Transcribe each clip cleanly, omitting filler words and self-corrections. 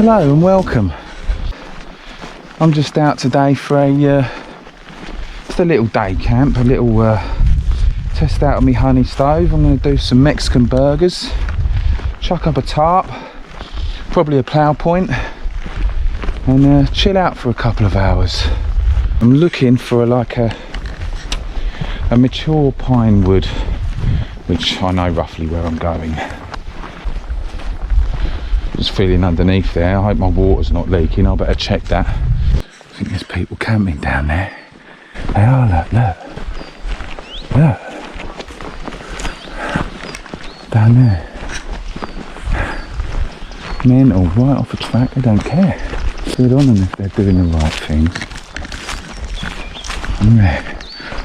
Hello and welcome. I'm just out today for just a little day camp, a little test out of my honey stove. I'm going to do some Mexican burgers, chuck up a tarp, probably a plough point, and chill out for a couple of hours. I'm looking for a mature pine wood, which I know roughly where I'm going. Just feeling underneath there. I hope my water's not leaking. I better check that. I think there's people camping down there. They are, look. Down there. Mental, right off the track, they don't care. Good on them if they're doing the right thing.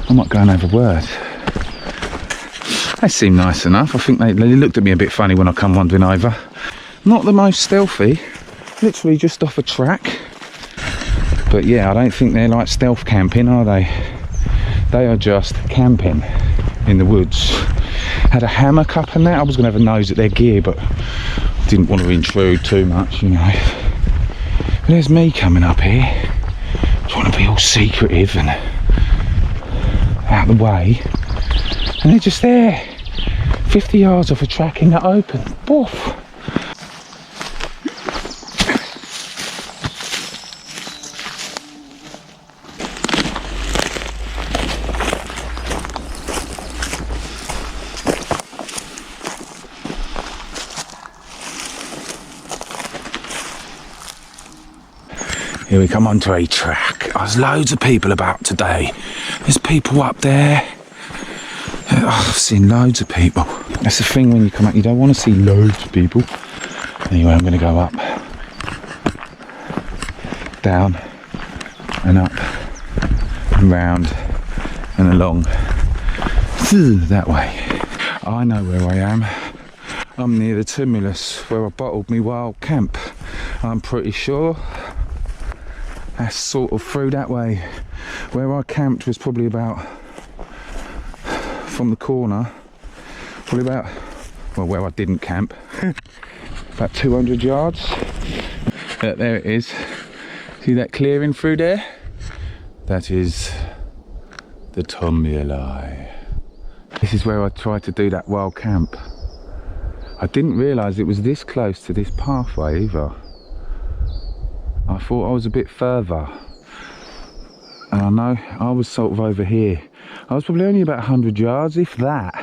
I might go and have a word. They seem nice enough. I think they looked at me a bit funny when I come wandering over. Not the most stealthy, literally just off a track. But yeah, I don't think they're like stealth camping, are they? They are just camping in the woods. Had a hammock up and that. I was going to have a nose at their gear, but didn't want to intrude too much, you know. But there's me coming up here, trying to be all secretive and out of the way. And they're just there, 50 yards off a track in the open. Boof. Here we come onto a track. There's loads of people about today. There's people up there. I've seen loads of people. That's the thing when you come up, you don't want to see loads of people. Anyway, I'm going to go up, down, and up, and round, and along. That way. I know where I am. I'm near the tumulus where I bottled me wild camp. I'm pretty sure. That's sort of through that way. Where I camped was probably about, from the corner, probably about, well, where I didn't camp, about 200 yards. There it is. See that clearing through there? That is the tumuli. This is where I tried to do that wild camp. I didn't realise it was this close to this pathway either. I thought I was a bit further, and I know I was sort of over here. I was probably only about 100 yards, if that,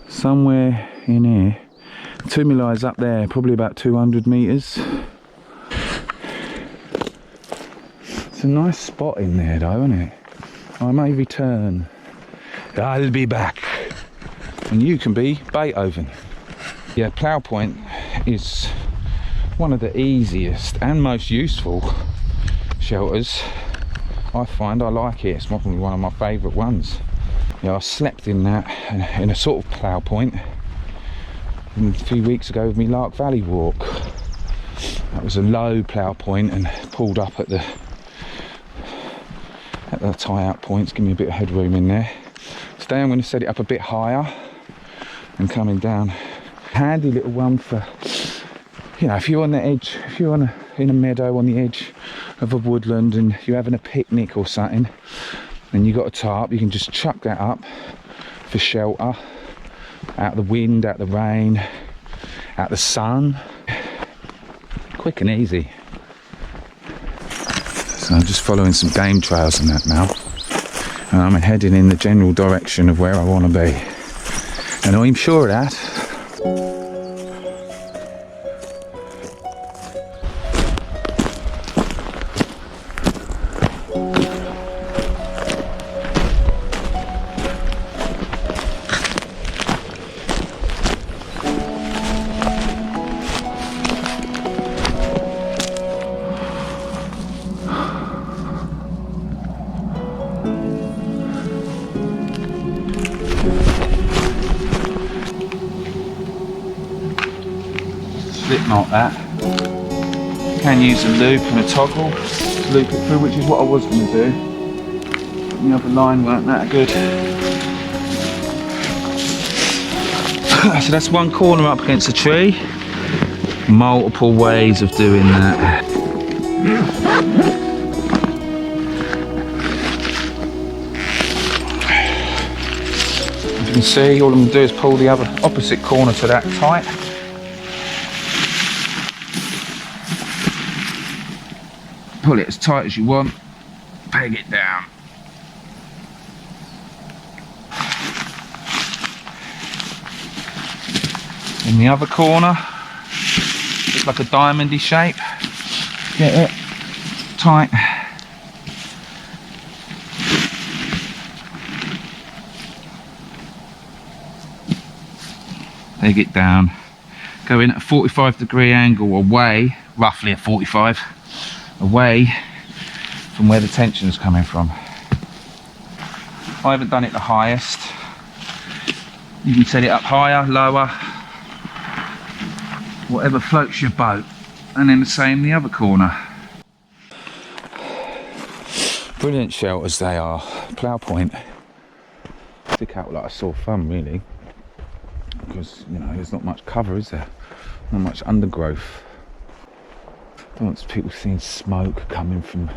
somewhere in here. Tumuli up there, probably about 200 metres. It's a nice spot in there though, isn't it? I may return. I'll be back. And you can be Beethoven. Yeah, Plough Point is one of the easiest and most useful shelters. I find I like it. It's probably one of my favourite ones. Yeah, I slept in that in a sort of plough point a few weeks ago with me Lark Valley walk. That was a low plough point and pulled up at the tie-out points, give me a bit of headroom in there. Today I'm going to set it up a bit higher and coming down. Handy little one for, you know, if you're on the edge, if you're in a meadow on the edge of a woodland and you're having a picnic or something and you've got a tarp, you can just chuck that up for shelter, out of the wind, out of the rain, out of the sun. Quick and easy. So I'm just following some game trails and that now, and I'm heading in the general direction of where I want to be, and I'm sure of that. Slip knot that. You can use a loop and a toggle to loop it through, which is what I was going to do. But the other line weren't that good. So that's one corner up against a tree. multiple ways of doing that. As you can see, all I'm going to do is pull the other opposite corner to that tight. Pull it as tight as you want, peg it down. In the other corner, it's like a diamondy shape. Get it tight. Peg it down. Go in at a 45-degree angle away, roughly a 45, away from where the tension is coming from. I haven't done it the highest. You can set it up higher, lower, whatever floats your boat, and then the same the other corner. Brilliant shelters they are. Plough point. Stick out like a sore thumb really, because you know there's not much cover, is there? Not much undergrowth. Don't want people seeing smoke coming from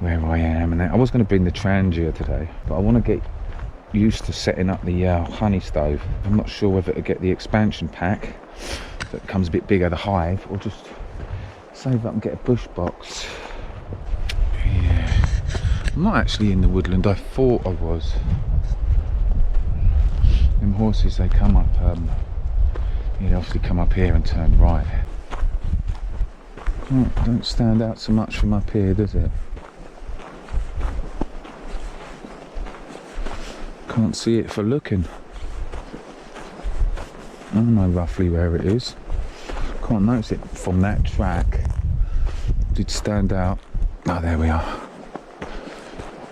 where I am. And I was going to bring the Trangia today, but I want to get used to setting up the honey stove. I'm not sure whether to get the expansion pack that comes a bit bigger, the hive, or just save up and get a bush box. Yeah, I'm not actually in the woodland. I thought I was. Them horses, they come up, you obviously come up here and turn right. Don't stand out so much from up here, does it? Can't see it for looking. I know roughly where it is. Can't notice it from that track. Did stand out. Oh, there we are.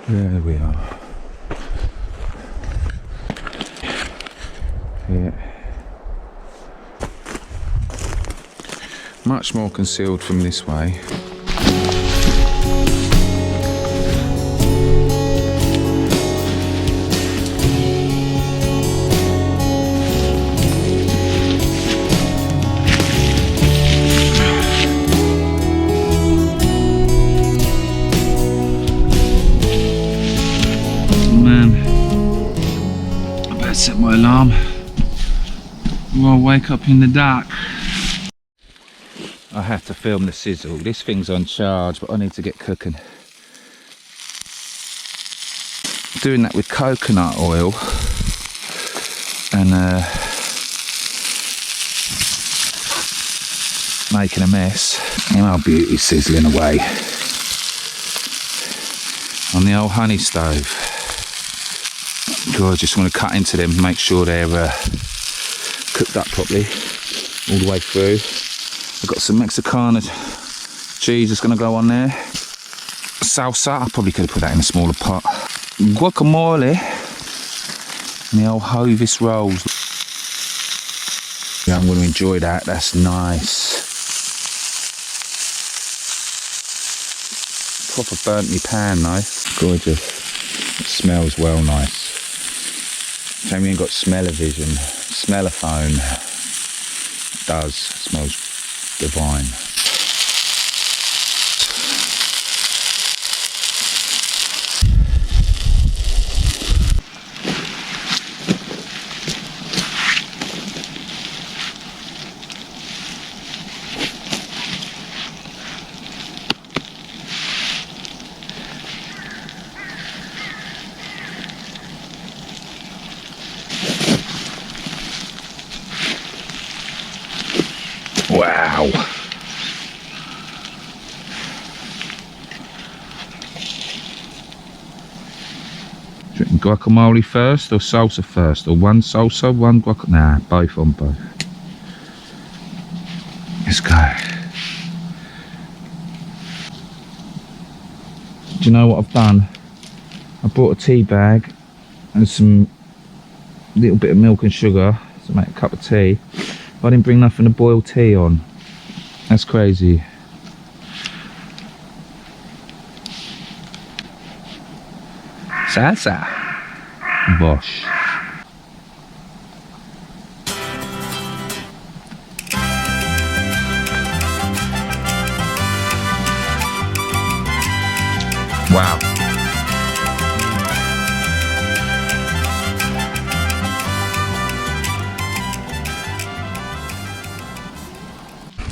There we are. Yeah. Much more concealed from this way. Set my alarm or I'll wake up in the dark. I have to film the sizzle. This thing's on charge, but I need to get cooking. Doing that with coconut oil and making a mess. Oh, beauty, sizzling away on the old honey stove. God, just want to cut into them, make sure they're cooked up properly all the way through. I've got some Mexicana cheese that's going to go on there. Salsa, I probably could have put that in a smaller pot. Guacamole and the old Hovis rolls. Yeah, I'm going to enjoy that. That's nice. Proper burnt me pan though. Gorgeous. It smells well nice. Shame we ain't got smell-o-vision, smell-o-phone. It does, it smells divine. Wow. Drinking guacamole first or salsa first? Or one salsa, one guacamole? Nah, both on both. Let's go. Do you know what I've done? I brought a tea bag and some little bit of milk and sugar to make a cup of tea. I didn't bring nothing to boil tea on. That's crazy. Salsa. Bosh.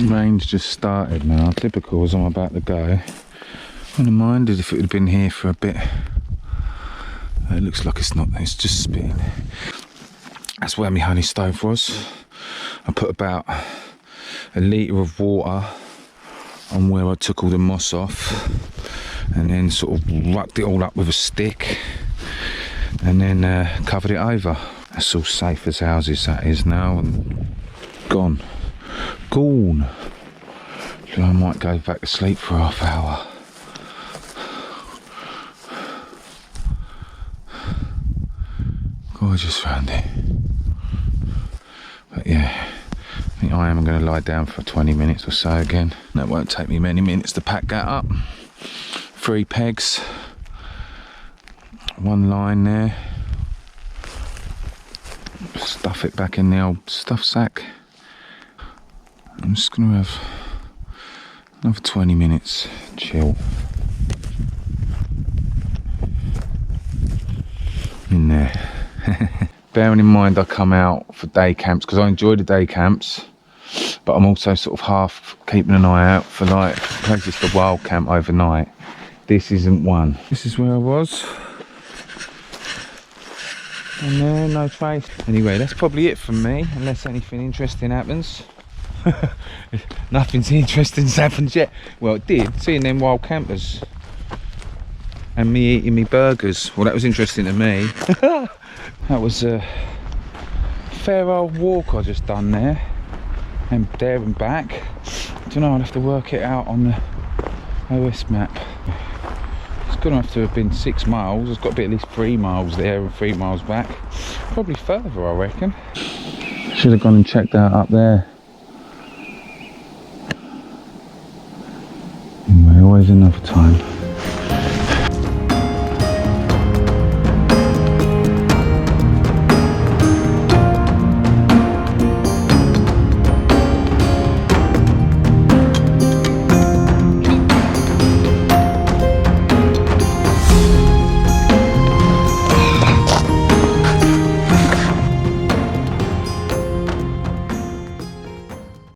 Rain's just started now, typical as I'm about to go. I wouldn't have minded if it had been here for a bit. It looks like it's not, it's just spitting. That's where my honey stove was. I put about a litre of water on where I took all the moss off, and then sort of rubbed it all up with a stick, and then covered it over. That's all safe as houses, that is now, and gone. Gone. So I might go back to sleep for half hour. Gorgeous round here. But yeah, I think I am going to lie down for 20 minutes or so again. That won't take me many minutes to pack that up. 3 pegs, 1 line there. Stuff it back in the old stuff sack. I'm just going to have another 20 minutes chill in there. Bearing in mind I come out for day camps because I enjoy the day camps, but I'm also sort of half keeping an eye out for like places to wild camp overnight. This isn't one. This is where I was. And there, no trace. Anyway, that's probably it from me, unless anything interesting happens. Nothing's interesting's happened yet. Well, it did, seeing them wild campers and me eating me burgers. Well, that was interesting to me. That was a fair old walk I just done there, and there and back. I don't know, I'll have to work it out on the OS map. It's gonna have to have been 6 miles. It's got to be at least 3 miles there and 3 miles back. Probably further, I reckon. Should have gone and checked out up there. Anyway, always another time.